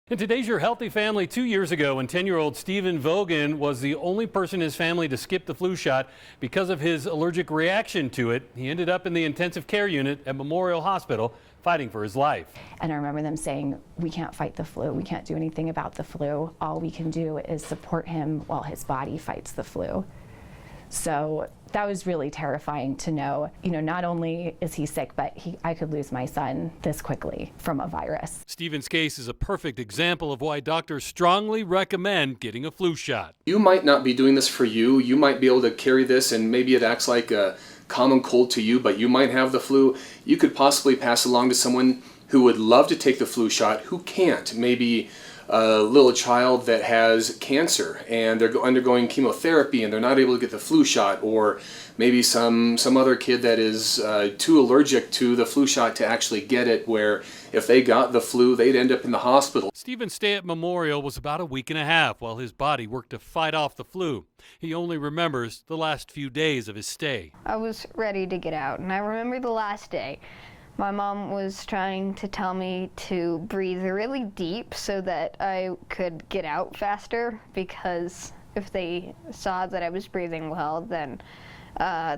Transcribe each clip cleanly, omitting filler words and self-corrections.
In today's Your Healthy Family, 2 years ago, when 10-year-old Stephen Vogan was the only person in his family to skip the flu shot because of his allergic reaction to it, he ended up in the intensive care unit at Memorial Hospital fighting for his life. And I remember them saying, we can't fight the flu. We can't do anything about the flu. All we can do is support him while his body fights the flu. So that was really terrifying to know, not only is he sick, but I could lose my son this quickly from a virus. Stephen's case is a perfect example of why doctors strongly recommend getting a flu shot. You might not be doing this for you. You might be able to carry this and maybe it acts like a common cold to you, but you might have the flu. You could possibly pass along to someone who would love to take the flu shot who can't. Maybe a little child that has cancer and they're undergoing chemotherapy and they're not able to get the flu shot, or maybe some other kid that is too allergic to the flu shot to actually get it, where if they got the flu they'd end up in the hospital. Stephen's stay at Memorial was about a week and a half while his body worked to fight off the flu. He only remembers the last few days of his stay. I was ready to get out, and I remember the last day. My mom was trying to tell me to breathe really deep so that I could get out faster, because if they saw that I was breathing well, then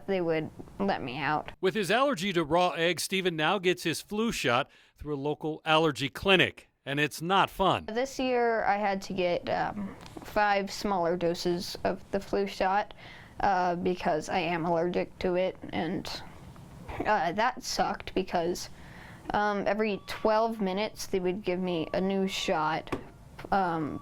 they would let me out. With his allergy to raw eggs, Stephen now gets his flu shot through a local allergy clinic, and it's not fun. This year I had to get 5 smaller doses of the flu shot because I am allergic to it, and that sucked because every 12 minutes they would give me a new shot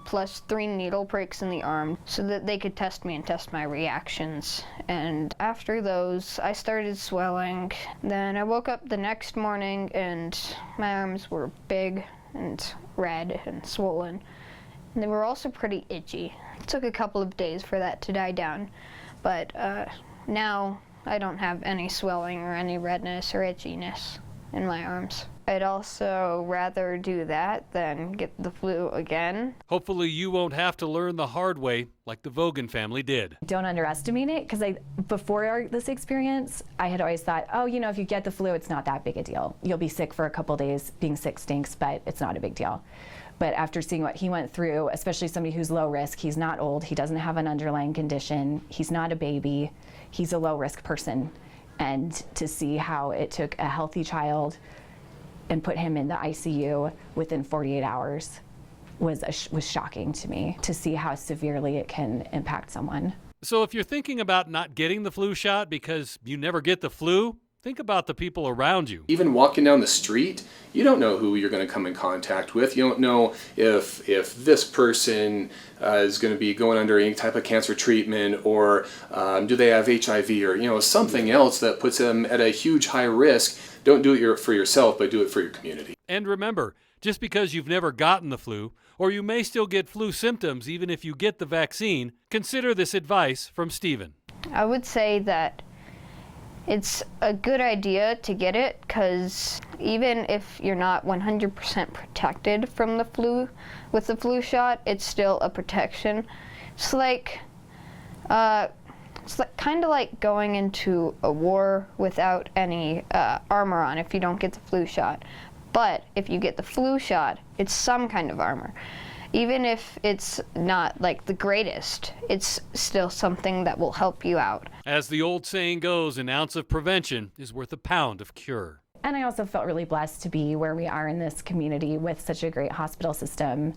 plus 3 needle pricks in the arm so that they could test me and test my reactions. And after those, I started swelling. Then I woke up the next morning and my arms were big and red and swollen. And they were also pretty itchy. It took a couple of days for that to die down, but now I don't have any swelling or any redness or itchiness in my arms. I'd also rather do that than get the flu again. Hopefully you won't have to learn the hard way like the Vogan family did. Don't underestimate it, because before this experience, I had always thought, if you get the flu, it's not that big a deal. You'll be sick for a couple days. Being sick stinks, but it's not a big deal. But after seeing what he went through, especially somebody who's low risk, he's not old, he doesn't have an underlying condition, he's not a baby, he's a low risk person. And to see how it took a healthy child and put him in the ICU within 48 hours was shocking to me, to see how severely it can impact someone. So if you're thinking about not getting the flu shot because you never get the flu, think about the people around you. Even walking down the street, you don't know who you're going to come in contact with. You don't know if this person is going to be going under any type of cancer treatment, or do they have HIV, or something else that puts them at a huge high risk. Don't do it for yourself, but do it for your community. And remember, just because you've never gotten the flu, or you may still get flu symptoms even if you get the vaccine, consider this advice from Stephen. I would say that it's a good idea to get it, because even if you're not 100% protected from the flu with the flu shot, it's still a protection. It's kind of like going into a war without any armor on if you don't get the flu shot. But if you get the flu shot, it's some kind of armor. Even if it's not like the greatest, it's still something that will help you out. As the old saying goes, an ounce of prevention is worth a pound of cure. And I also felt really blessed to be where we are in this community with such a great hospital system.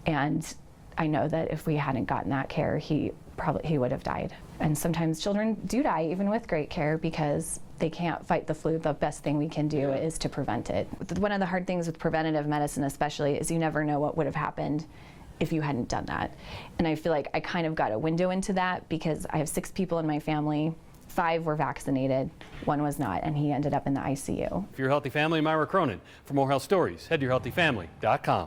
And I know that if we hadn't gotten that care, he would have died. And sometimes children do die even with great care because they can't fight the flu. The best thing we can do is to prevent it. One of the hard things with preventative medicine especially is you never know what would have happened if you hadn't done that. And I feel like I kind of got a window into that because I have 6 people in my family. 5 were vaccinated, 1 was not, and he ended up in the ICU. For Your Healthy Family, I'm Ira Cronin. For more health stories, head to yourhealthyfamily.com.